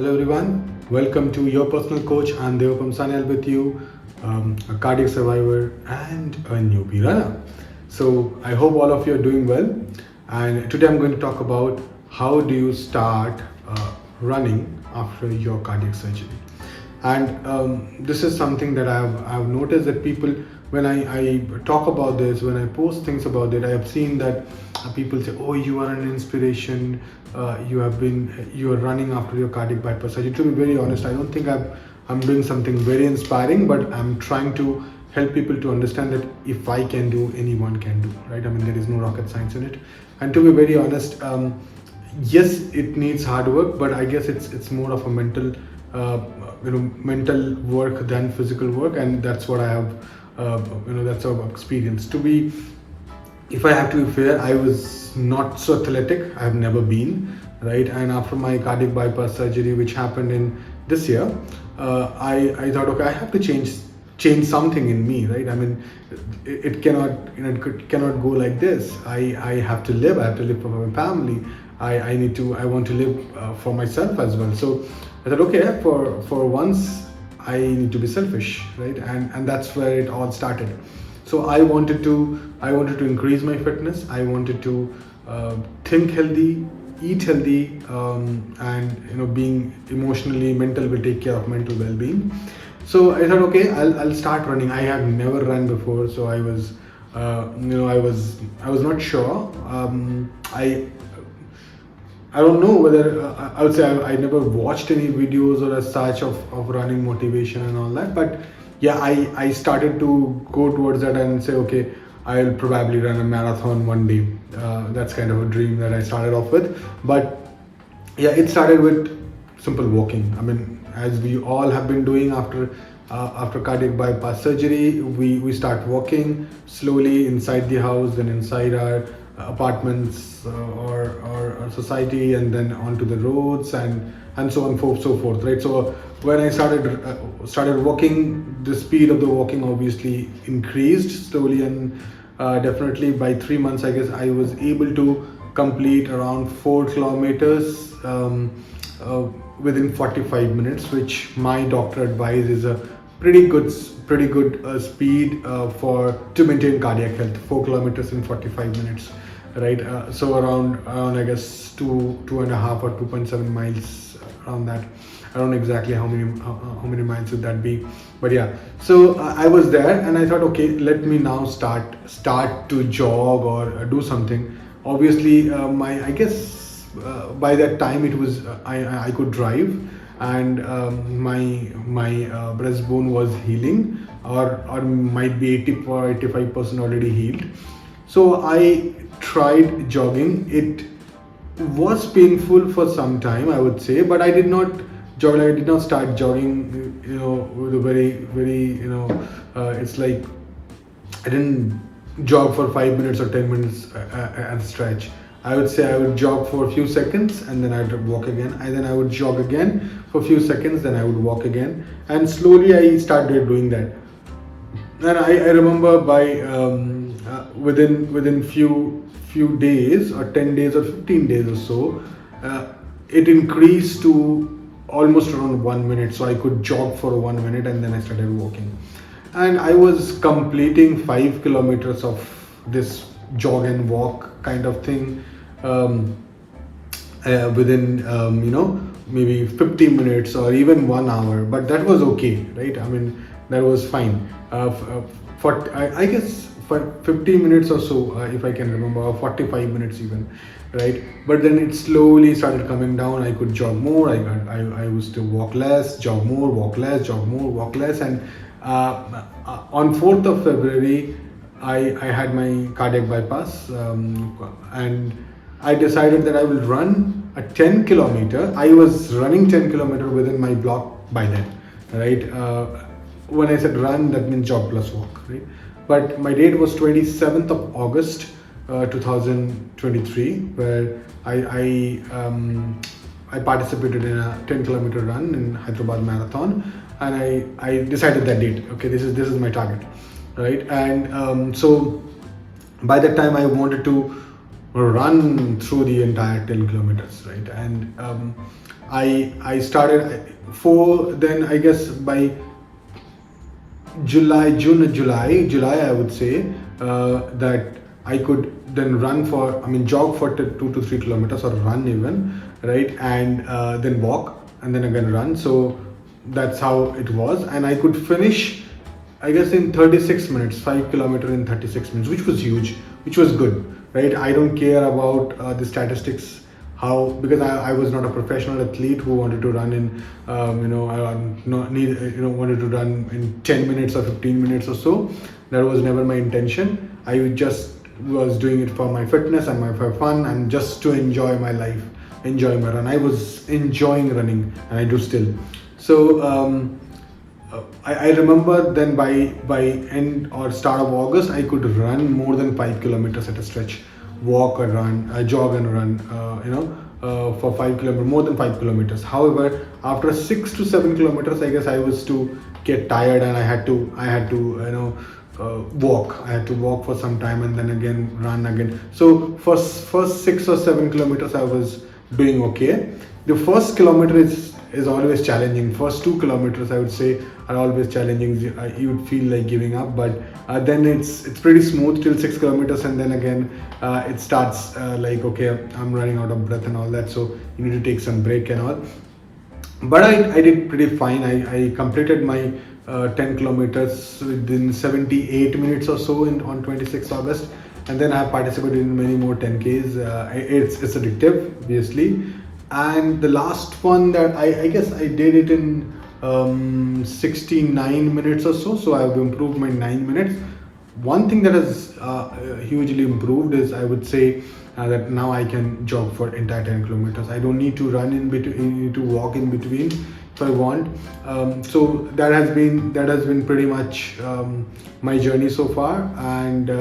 Hello everyone, welcome to your personal coach. I'm Devapam Sanyal with you, a cardiac survivor and a newbie runner. So I hope all of you are doing well. And today I'm going to talk about how do you start running after your cardiac surgery. And this is something that I've noticed that people, when I talk about this, when I post things about it, I have seen that people say, oh, you are an inspiration, you are running after your cardiac bypass surgery. To be very honest, I don't think I'm doing something very inspiring, but I'm trying to help people to understand that if I can do, anyone can do, right? I mean, there is no rocket science in it. And to be very honest, yes, it needs hard work, but I guess it's more of a mental work than physical work, and that's what I have. That's our experience. If I have to be fair, I was not so athletic. I have never been, right? And after my cardiac bypass surgery, which happened in this year, I thought, okay, I have to change something in me, right? I mean, it cannot, it cannot go like this. I have to live. I have to live for my family. I want to live for myself as well. So I thought, okay, for once I need to be selfish, right? And that's where it all started. So I wanted to increase my fitness. I wanted to think healthy, eat healthy, and being emotionally mental will take care of mental well-being. So I thought, okay, I'll start running. I had never run before, so I was I was not sure. I don't know whether I would say I never watched any videos or as such of running motivation and all that, but yeah, I started to go towards that and say, okay, I'll probably run a marathon one day. That's kind of a dream that I started off with. But yeah, it started with simple walking. I mean, as we all have been doing after cardiac bypass surgery, we start walking slowly inside the house, then inside our apartments or society, and then onto the roads and so on so forth, right? So when I started walking, the speed of the walking obviously increased slowly, and definitely by 3 months, I guess I was able to complete around 4 kilometers within 45 minutes, which my doctor advised is a pretty good speed for to maintain cardiac health. 4 kilometers in 45 minutes, right? So around I guess two and a half or 2.7 miles, around that. I don't know exactly how many miles would that be, but yeah. So I was there and I thought, okay, let me now start to jog or do something. Obviously, I guess by that time it was I could drive, and my breastbone was healing, or might be 80 or 85% already healed. So I tried jogging. It was painful for some time, I would say, but I did not jog. I did not start jogging, with a very it's like I didn't jog for 5 minutes or 10 minutes at a stretch. I would say I would jog for a few seconds and then I'd walk again, and then I would jog again for a few seconds, then I would walk again, and slowly I started doing that. And I remember by within few days, or 10 days or 15 days or so, it increased to almost around 1 minute. So I could jog for 1 minute and then I started walking. And I was completing 5 kilometers of this jog and walk kind of thing within maybe 50 minutes or even 1 hour, but that was okay, right? I mean, that was fine. I guess for 50 minutes or so, if I can remember, or 45 minutes even, right? But then it slowly started coming down. I could jog more. I used to walk less, jog more, walk less, jog more, walk less, and on 4th of February, I had my cardiac bypass, and I decided that I will run a 10 kilometer. I was running 10 kilometer within my block by then, right? When I said run, that means jog plus walk, right? But my date was 27th of August, 2023, where I participated in a 10 kilometer run in Hyderabad Marathon, and I decided that date. Okay, this is my target, right? And so by that time I wanted to run through the entire 10 kilometers, right? And I started for then I guess by July, I would say that I could then jog for 2 to 3 kilometers or run even, right? And then walk and then again run. So that's how it was. And I could finish, I guess, in 36 minutes, 5 kilometers in 36 minutes, which was huge, which was good, right? I don't care about the statistics, how, because I was not a professional athlete who wanted to run in wanted to run in 10 minutes or 15 minutes or so. That was never my intention. I just was doing it for my fitness and for fun and just to enjoy my life, enjoy my run. I was enjoying running and I do still. So I remember then by end or start of August I could run more than 5 kilometers at a stretch, walk or run, jog and run, for 5 kilometers, more than 5 kilometers. However, after 6 to 7 kilometers, I guess I was to get tired and I had to walk. I had to walk for some time and then again run again. So first 6 or 7 kilometers I was doing okay. The first kilometer is always challenging. First 2 kilometers I would say are always challenging. You would feel like giving up, but then it's pretty smooth till 6 kilometers, and then again it starts like okay, I'm running out of breath and all that. So you need to take some break and all. But I did pretty fine. I completed my 10 kilometers within 78 minutes or so on 26th August, and then I have participated in many more 10Ks. It's addictive, obviously. And the last one that I guess I did it in 69 minutes or so. So I've improved my 9 minutes. One thing that has hugely improved is, I would say, that now I can jog for entire 10 kilometers. I don't need to run in between, need to walk in between if I want. So that has been pretty much my journey so far, and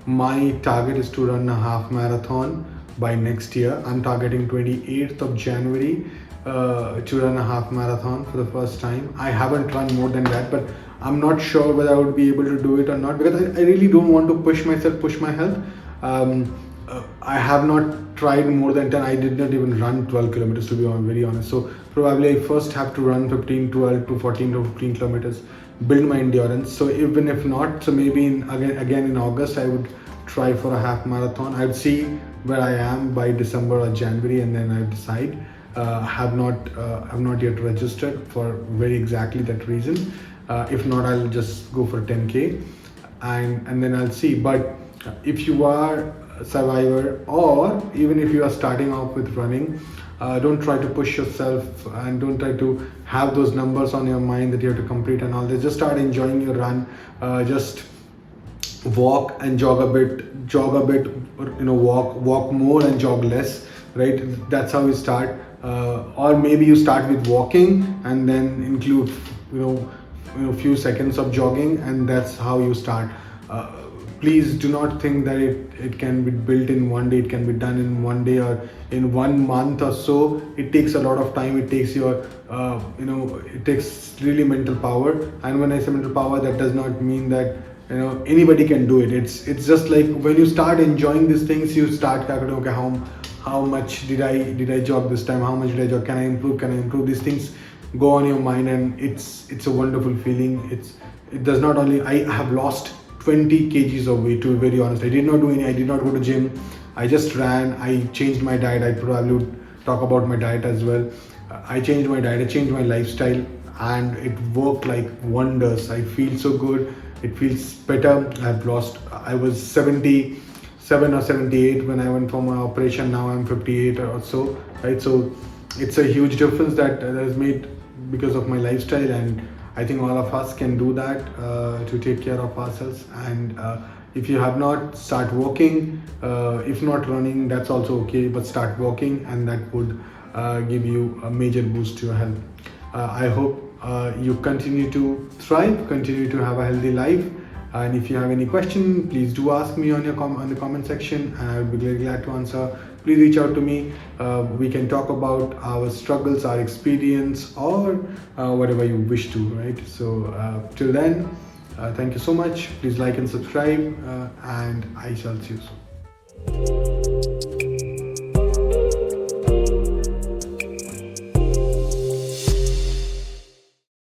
my target is to run a half marathon by next year. I'm targeting 28th of January to run a half marathon for the first time. I haven't run more than that, but I'm not sure whether I would be able to do it or not, because I really don't want to push myself, push my health. I have not tried more than 10. I did not even run 12 kilometers, to be very honest. So probably I first have to run 12 to 14 to 15 kilometers, build my endurance. So even if not, so maybe again in August I would try for a half marathon. I'd see where I am by December or January, and then I decide. Have not yet registered for very exactly that reason. If not, I'll just go for 10K, and then I'll see. But if you are a survivor, or even if you are starting off with running, don't try to push yourself and don't try to have those numbers on your mind that you have to complete and all this. Just start enjoying your run. Just walk and jog a bit, walk more and jog less, right? That's how you start. Or maybe you start with walking and then include few seconds of jogging, and that's how you start. Please do not think that it can be built in one day. It can be done in one day or in 1 month or so. It takes a lot of time. It takes it takes really mental power. And when I say mental power, that does not mean that anybody can do it. It's just like when you start enjoying these things, you start calculating, okay, how much did I jog this time? How much did I jog? Can I improve? These things go on your mind, and it's a wonderful feeling. It does not only, I have lost 20 kgs of weight, to be very honest. I did not go to gym. I just ran. I changed my diet. I probably would talk about my diet as well. I changed my diet. I changed my lifestyle, and it worked like wonders. I feel so good. It feels better. I was 77 or 78 when I went for my operation. Now I'm 58 or so, right? So it's a huge difference that is made because of my lifestyle, and I think all of us can do that to take care of ourselves. And if you have not, start walking. If not running, that's also okay, but start walking, and that would give you a major boost to your health. I hope you continue to thrive, continue to have a healthy life. And if you have any question, please do ask me on the comment section, and I will be very glad to answer. Please reach out to me. We can talk about our struggles, our experience, or whatever you wish to, right? So till then, thank you so much. Please like and subscribe, and I shall see you soon.